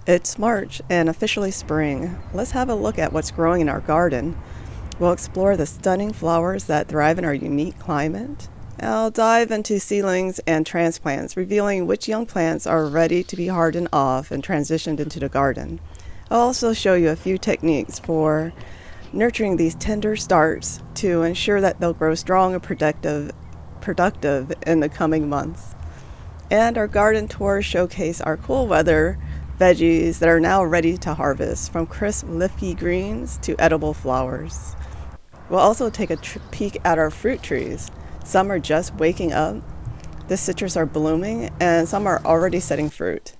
It's March and officially spring. Let's have a look at what's growing in our garden. We'll explore the stunning flowers that thrive in our unique climate. I'll dive into seedlings and transplants, revealing which young plants are ready to be hardened off and transitioned into the garden. I'll also show you a few techniques for nurturing these tender starts to ensure that they'll grow strong and productive in the coming months. And our garden tours showcase our cool weather veggies that are now ready to harvest, from crisp leafy greens to edible flowers. We'll also take a peek at our fruit trees. Some are just waking up, the citrus are blooming, and some are already setting fruit.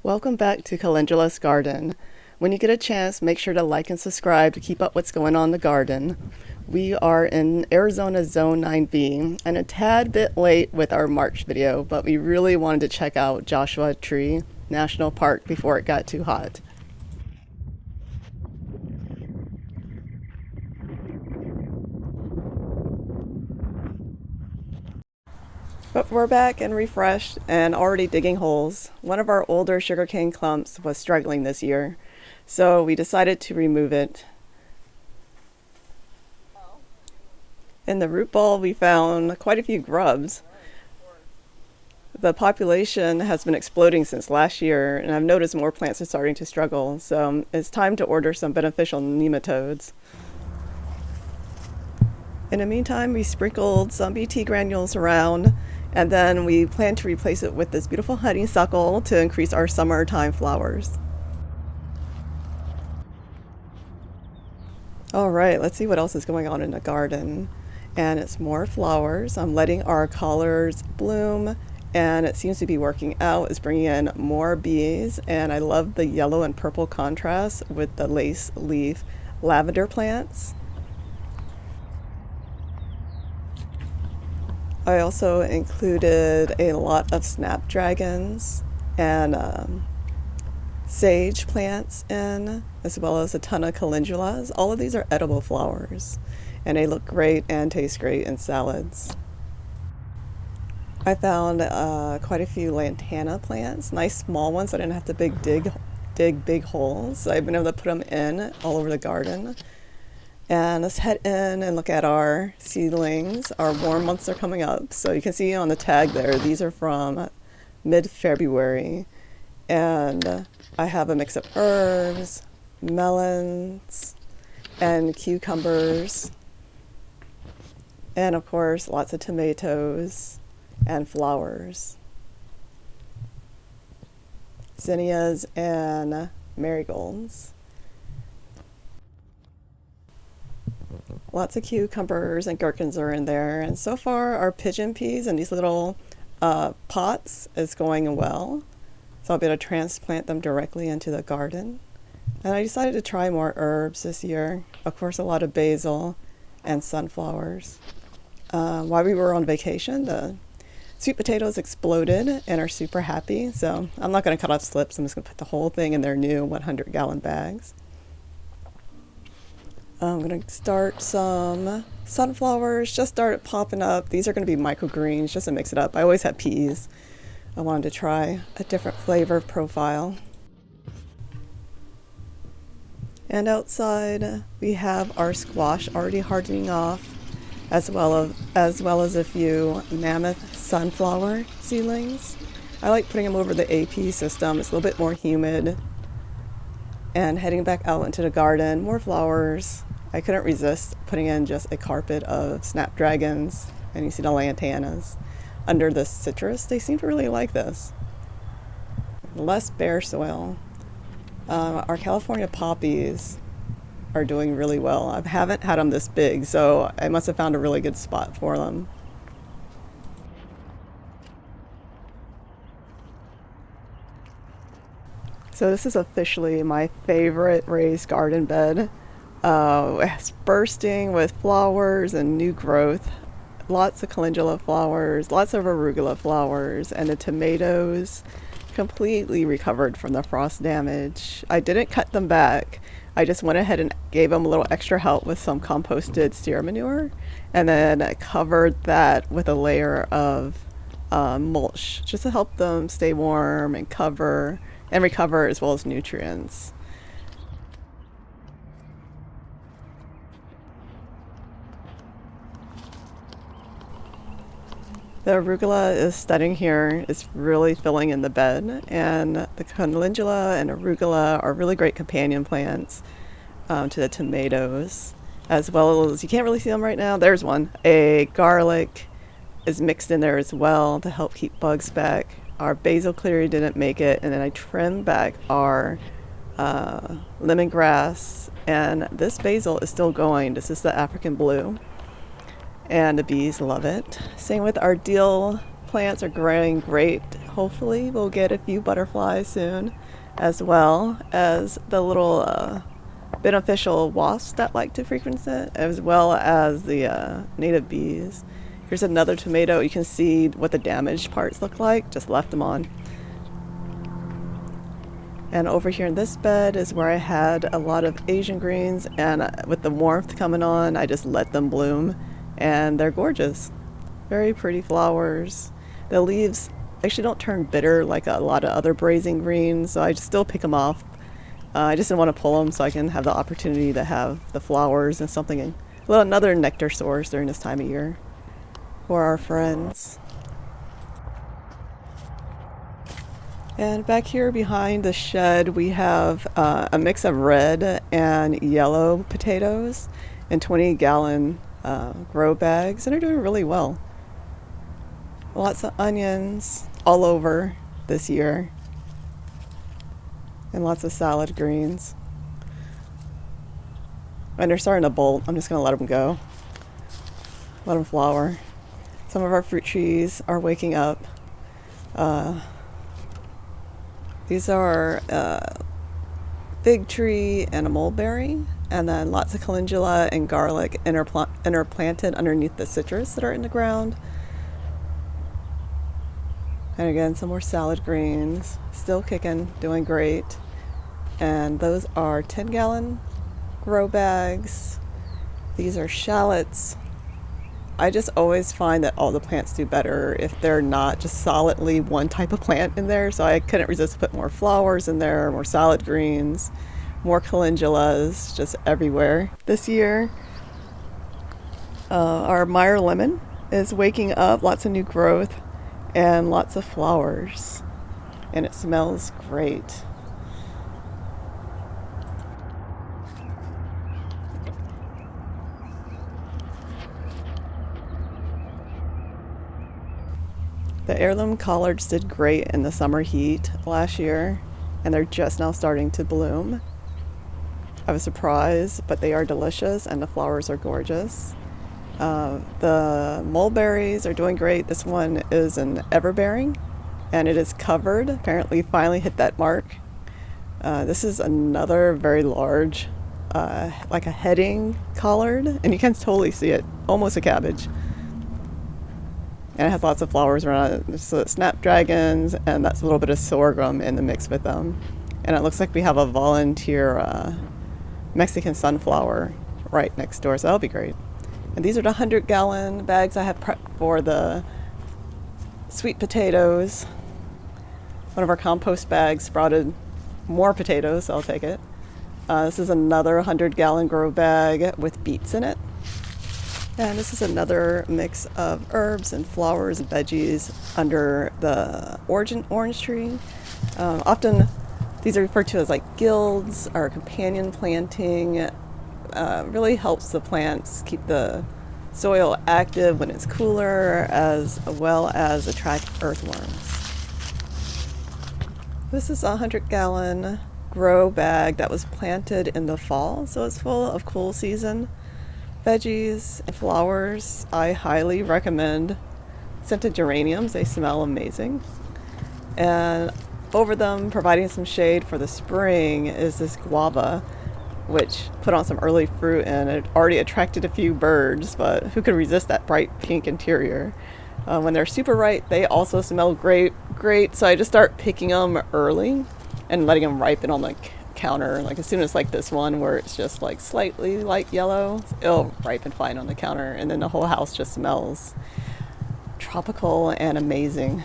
Welcome back to Calendula's Garden. When you get a chance, make sure to like and subscribe to keep up what's going on in the garden. We are in Arizona Zone 9B and a tad bit late with our March video, but we really wanted to check out Joshua Tree National Park before it got too hot. But we're back and refreshed and already digging holes. One of our older sugarcane clumps was struggling this year, so we decided to remove it. In the root ball, we found quite a few grubs. The population has been exploding since last year, and I've noticed more plants are starting to struggle, so it's time to order some beneficial nematodes. In the meantime, we sprinkled some BT granules around, and then we plan to replace it with this beautiful honeysuckle to increase our summertime flowers. All right, let's see what else is going on in the garden. And it's more flowers. I'm letting our colors bloom, and it seems to be working out. It's bringing in more bees, and I love the yellow and purple contrast with the lace leaf lavender plants. I also included a lot of snapdragons and sage plants in, as well as a ton of calendulas. All of these are edible flowers, and they look great and taste great in salads. I found quite a few lantana plants, nice small ones. I didn't have to dig big holes, so I've been able to put them in all over the garden. And let's head in and look at our seedlings. Our warm months are coming up, so you can see on the tag there, these are from mid-February. And I have a mix of herbs, melons, and cucumbers. And of course, lots of tomatoes and flowers, zinnias and marigolds. Lots of cucumbers and gherkins are in there, and so far our pigeon peas and these little pots is going well. So I'll be able to transplant them directly into the garden. And I decided to try more herbs this year. Of course, a lot of basil and sunflowers. While we were on vacation, the sweet potatoes exploded and are super happy. So I'm not going to cut off slips. I'm just going to put the whole thing in their new 100-gallon bags. I'm going to start some sunflowers. Just started popping up. These are going to be microgreens just to mix it up. I always have peas. I wanted to try a different flavor profile. And outside we have our squash already hardening off, as well as a few mammoth sunflower seedlings. I like putting them over the AP system. It's a little bit more humid. And heading back out into the garden, more flowers. I couldn't resist putting in just a carpet of snapdragons, and you see the lantanas under the citrus. They seem to really like this. Less bare soil. Our California poppies are doing really well. I haven't had them this big, so I must have found a really good spot for them. So this is officially my favorite raised garden bed. It's bursting with flowers and new growth. Lots of calendula flowers, lots of arugula flowers, and the tomatoes completely recovered from the frost damage. I didn't cut them back. I just went ahead and gave them a little extra help with some composted steer manure, and then I covered that with a layer of mulch just to help them stay warm and cover and recover as well as nutrients. The arugula is stunning here. It's really filling in the bed, and the calendula and arugula are really great companion plants to the tomatoes, as well as, you can't really see them right now, there's one. A garlic is mixed in there as well to help keep bugs back. Our basil cleary didn't make it, and then I trimmed back our lemongrass, and this basil is still going. This is the African blue, and the bees love it. Same with our dill plants, are growing great. Hopefully we'll get a few butterflies soon, as well as the little beneficial wasps that like to frequent it, as well as the native bees. Here's another tomato. You can see what the damaged parts look like. Just left them on. And over here in this bed is where I had a lot of Asian greens, and with the warmth coming on, I just let them bloom, and they're gorgeous. Very pretty flowers. The leaves actually don't turn bitter like a lot of other braising greens, so I just still pick them off. I just didn't want to pull them so I can have the opportunity to have the flowers and something, well, another nectar source during this time of year for our friends. And back here behind the shed, we have a mix of red and yellow potatoes in 20-gallon grow bags, and they're doing really well. Lots of onions all over this year, and lots of salad greens. And they're starting to bolt. I'm just going to let them go. Let them flower. Some of our fruit trees are waking up. These are fig tree and a mulberry, and then lots of calendula and garlic interplanted underneath the citrus that are in the ground. And again, some more salad greens, still kicking, doing great. And those are 10-gallon grow bags. These are shallots. I just always find that all the plants do better if they're not just solidly one type of plant in there. So I couldn't resist to put more flowers in there, more salad greens, more calendulas, just everywhere. This year, our Meyer lemon is waking up, lots of new growth and lots of flowers, and it smells great. The heirloom collards did great in the summer heat last year, and they're just now starting to bloom. I was surprised, but they are delicious, and the flowers are gorgeous. The mulberries are doing great. This one is an everbearing, and it is covered. Apparently finally hit that mark. This is another very large, like a heading collard, and you can totally see it, almost a cabbage. And it has lots of flowers around it. So snapdragons, and that's a little bit of sorghum in the mix with them. And it looks like we have a volunteer Mexican sunflower right next door, so that'll be great. And these are the 100-gallon bags I have prepped for the sweet potatoes. One of our compost bags sprouted more potatoes, so I'll take it. This is another 100-gallon grow bag with beets in it. And this is another mix of herbs and flowers and veggies under the orange tree. Often these are referred to as like guilds or companion planting. Really helps the plants keep the soil active when it's cooler, as well as attract earthworms. This is a 100-gallon grow bag that was planted in the fall, so it's full of cool season veggies and flowers. I highly recommend scented geraniums. They smell amazing. And over them, providing some shade for the spring, is this guava, which put on some early fruit, and it already attracted a few birds, but who could resist that bright pink interior? When they're super ripe, they also smell great. So I just start picking them early and letting them ripen on the counter. Like as soon as like this one where it's just like slightly light yellow, it'll ripen fine on the counter, and then the whole house just smells tropical and amazing.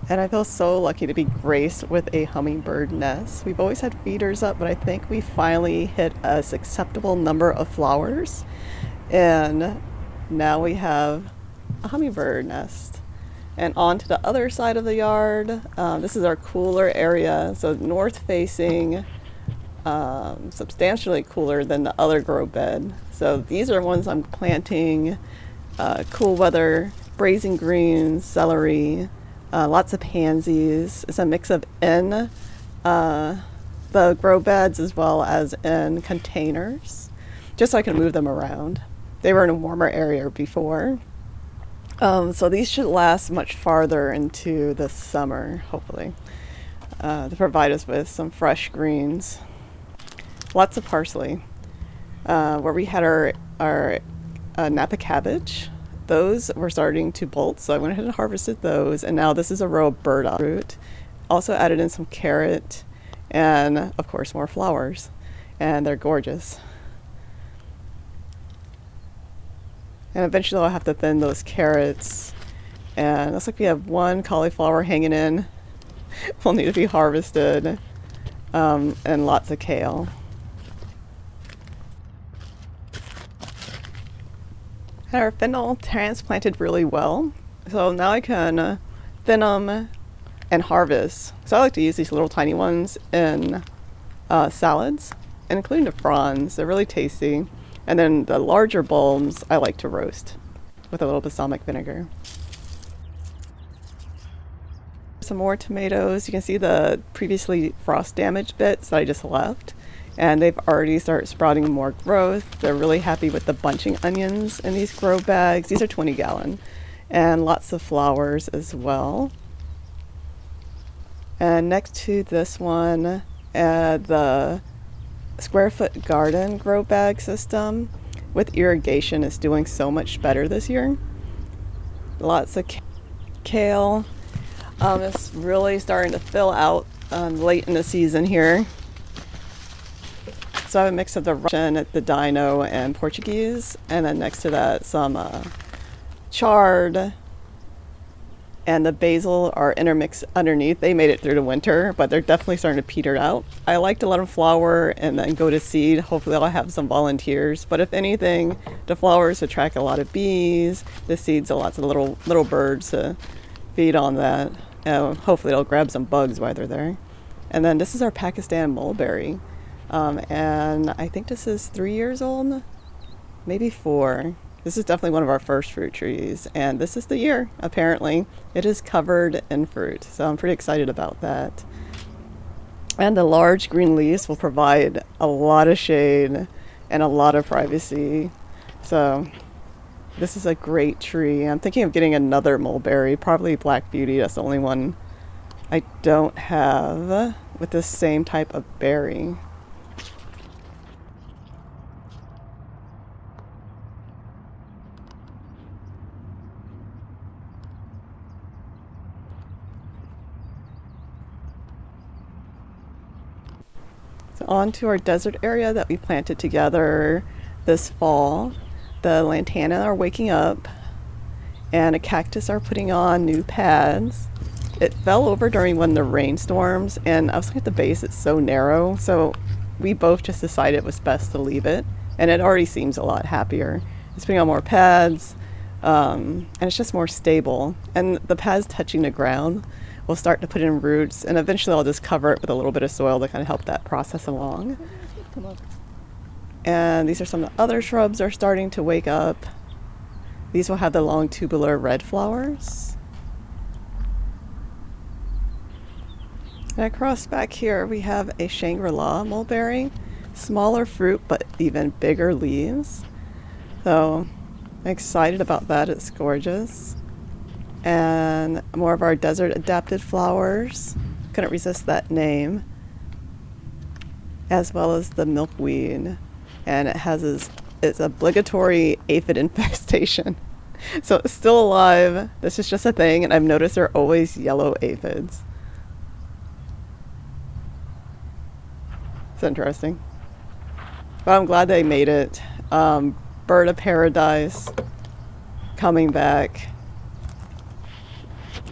And I feel so lucky to be graced with a hummingbird nest. We've always had feeders up, but I think we finally hit a acceptable number of flowers. And now we have a hummingbird nest. And on to the other side of the yard. This is our cooler area. So north facing, substantially cooler than the other grow bed. So these are ones I'm planting, cool weather, brazen greens, celery, lots of pansies. It's a mix of in the grow beds as well as in containers, just so I can move them around. They were in a warmer area before. So these should last much farther into the summer, hopefully, to provide us with some fresh greens. Lots of parsley. Where we had our Napa cabbage, those were starting to bolt, so I went ahead and harvested those, and now this is a row of burdock fruit. Also added in some carrot, and of course more flowers, and they're gorgeous. And eventually I'll have to thin those carrots. And it looks like we have one cauliflower hanging in. Will need to be harvested. And lots of kale. And our fennel transplanted really well. So now I can thin them and harvest. So I like to use these little tiny ones in salads, including the fronds. They're really tasty. And then the larger bulbs I like to roast with a little balsamic vinegar. Some more tomatoes. You can see the previously frost damaged bits that I just left. And they've already started sprouting more growth. They're really happy with the bunching onions in these grow bags. These are 20 gallon. And lots of flowers as well. And next to this one, the square foot garden grow bag system with irrigation is doing so much better this year. Lots of kale. It's really starting to fill out late in the season here. So I have a mix of the Russian, the Dino, and Portuguese, and then next to that some chard and the basil are intermixed underneath. They made it through the winter, but they're definitely starting to peter out. I like to let them flower and then go to seed. Hopefully I'll have some volunteers. But if anything, the flowers attract a lot of bees. The seeds are lots of little birds to feed on that. Hopefully it'll grab some bugs while they're there. And then this is our Pakistan mulberry. And I think this is 3 years old, maybe 4. This is definitely one of our first fruit trees, and this is the year, apparently. It is covered in fruit, so I'm pretty excited about that. And the large green leaves will provide a lot of shade and a lot of privacy. So this is a great tree. I'm thinking of getting another mulberry, probably Black Beauty. That's the only one I don't have with the same type of berry. On to our desert area that we planted together this fall. The lantana are waking up, and a cactus are putting on new pads. It fell over during one of the rainstorms, and I was looking at the base, it's so narrow, so we both just decided it was best to leave it, and it already seems a lot happier. It's putting on more pads, and it's just more stable, and the pads touching the ground will start to put in roots, and eventually I'll just cover it with a little bit of soil to kind of help that process along. And these are some of the other shrubs that are starting to wake up. These will have the long tubular red flowers. And across back here we have a Shangri-La mulberry. Smaller fruit but even bigger leaves. So I'm excited about that, it's gorgeous. And more of our desert adapted flowers. Couldn't resist that name. As well as the milkweed. And it has its obligatory aphid infestation. So it's still alive. This is just a thing, and I've noticed there are always yellow aphids. It's interesting. But I'm glad they made it. Bird of paradise coming back.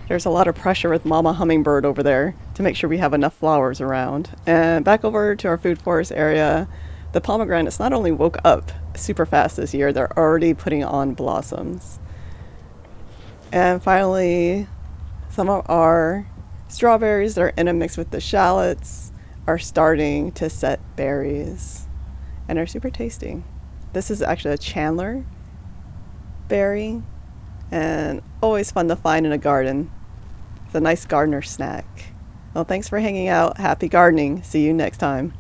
There's a lot of pressure with Mama Hummingbird over there to make sure we have enough flowers around. And back over to our food forest area, the pomegranates not only woke up super fast this year, they're already putting on blossoms. And finally, some of our strawberries that are intermixed with the shallots are starting to set berries and are super tasty. This is actually a Chandler berry and always fun to find in a garden. It's a nice gardener snack. Well, thanks for hanging out. Happy gardening. See you next time.